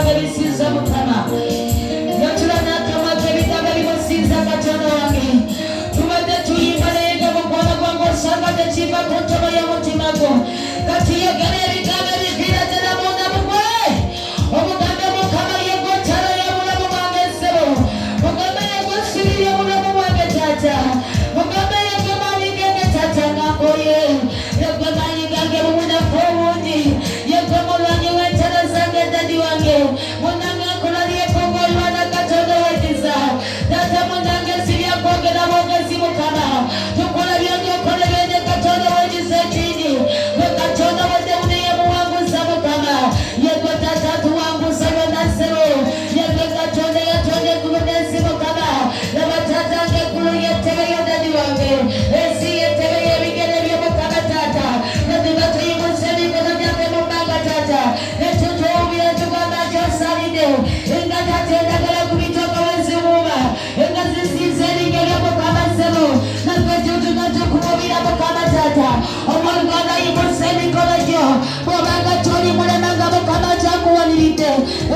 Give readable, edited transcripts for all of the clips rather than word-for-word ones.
bigambo bisiza Mukama yatulana akamwa k'ebigambo ebimusinza Katonda wange tubadde tuyimba naye nga mukwano gwange osanga tekiva ku ntobo y'omutima gwo kati yogera ebigambo ebiviira ddala mu bulamu bwe obugambo Mukama yeggotalo y'obulamu bwange ssebo mugambo yeggosibiri y'obulamu bwange taata mugambo yeggemaanyi genge taata ngakoye yeggemaanyi gange bubunafu obundi yeggomulwanyi w'entalo zange dadi wange munange nkulalyekongoolwana Katonda wekiza taata munange sibyakwogera bwogezi Mukama tukola byonge okola byonge Katonda wekiza ekindi gwe Katonda wadde muneye muwanguza Mukama yegwe taata tuwanguza byonna ssebo yegwe Katonda yatonda eggulu n'ensi Mukama laba taata ng'eggulu yettebe y'odadi wange ensi yettebe y'ebigere byo Mukama taata netuba tuyimusa emikono gyaffe mu bbanga taata netutuubira tugamba nti osalidde nga taata endagala ku bitooka wezibuuma nga zisiiza erinnya lya Mukama ssebo naffe tutuga tukubira Mukama taata omuluganda yimusa emikono gyo bw'obanga toli mulema nga Mukama kyakuwaniridde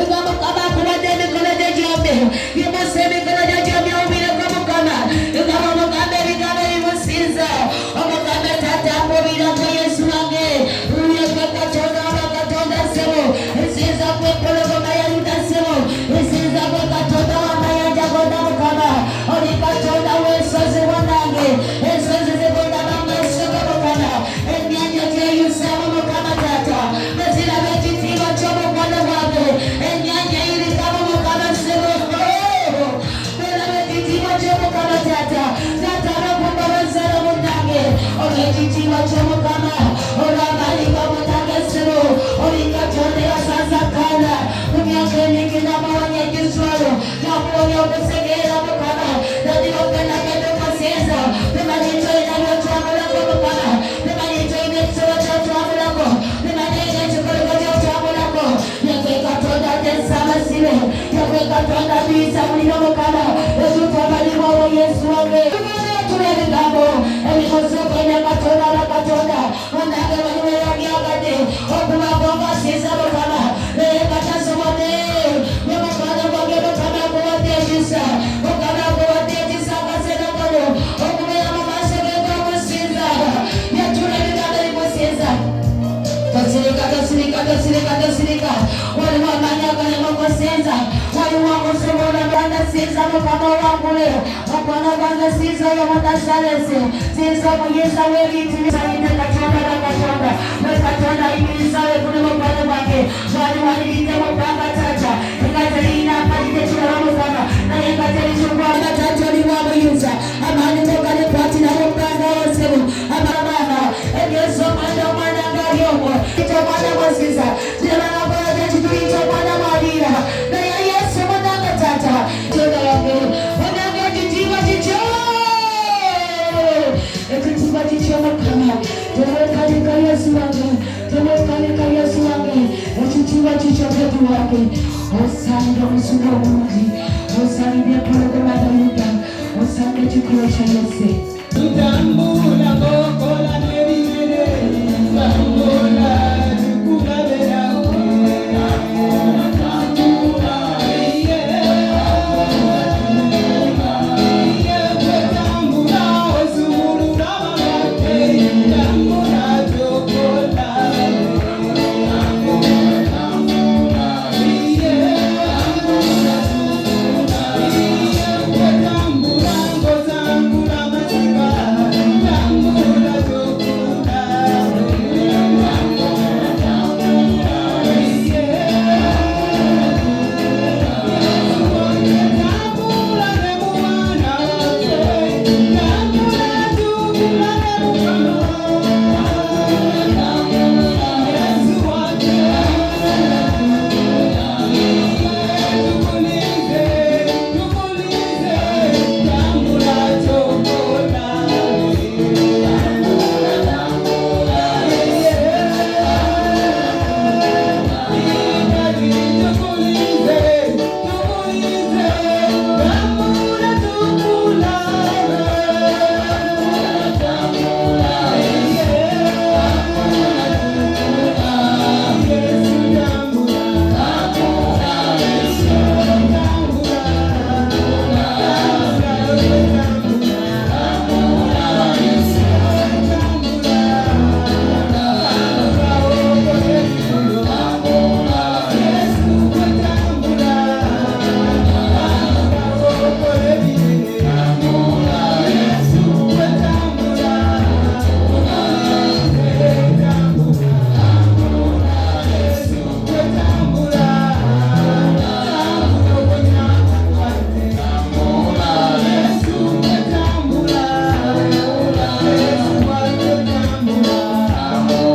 nga Mukama akubadde emikono gyo gyombi yimusa emikono gyo gyombi obireko Mukama nga omugamba ebigambo ebimusinza omugamba taata akubirako Yesu wange yegwe Katonda w'abakatonda ssebo nsinza gwe empologoma ya Yuda ssebo nsinza gwe Katonda w'amayanja gonna Mukama oli Katonda w'ensozi wannange ensozi zibonaba ngaessoga Mukama ennyanja gyeyusaamu Mukama taata neziraba ekitiibwa ky'omukono gwange ennyanja eyirikamu Mukama ssebo neraba ekitiibwa ky'Omukama taata taata abagumba bazzala munnange olw'ekitiibwa ky'Omukama olw'amaanyi ga munnange ssebo oli Katonda yasaza kaana mu myaka emingi n'amawanga egiswalo nakuwonya okusegeera Mukama dadi ogenda genda okusinza bimanyi nti olina by'otwamulako Mukama bimanyi nti olina ekisolo ky'otwamulako bimanyi olina ekikoligo ky'otwamulako yegwe Katonda ateesa amasibe yegwe Katonda atuyisa muliro Mukama etutabaliwawo Yesu wange tula ebigambo ebikoze okwenya Katonda bakatonda munange baliwe yabyagadde okubako ngasiiza Mukama naye katasobodde ne mukwano gwange Mukama akuwadde ekisa Mukama akuwadde ekisa akaseera kano okubeera mu maaso ge g'omusinza yatula ebigambo ebimusinza tosirika waliwo amaanyi agalema okusinza waliwo okusobola bandasinza Mukama owangule mukwano gwange sinza oyo Munnasalesi sinza omuyinza w'ebiyitirizaine Katonda bakatonda we Katonda ayimirizawo eggulu mukwano gwange wali waliridde mu bbanga taata nga terina amaanyi tekiraba Mukama naye nga terikigwanga taata oliwo amuyinza amaanyi gogalikwatira mu bbanga wosebo amabaana ebyeza omwana ngaali omwo ita omwana mwaziza zirabanakola tekituyita omwana mwaliira naye Yesu munange taata Katonda wange munange ekitiibwa kikyo ekitiibwa kikyo Mukama tewekalika Yesu wange tewekalika Yesu wange ekitiibwa kikyo Yesu wange osange omusulo omungi osange empologoma ya Yuda osange ekikolo kya Yese tutambula ng'okola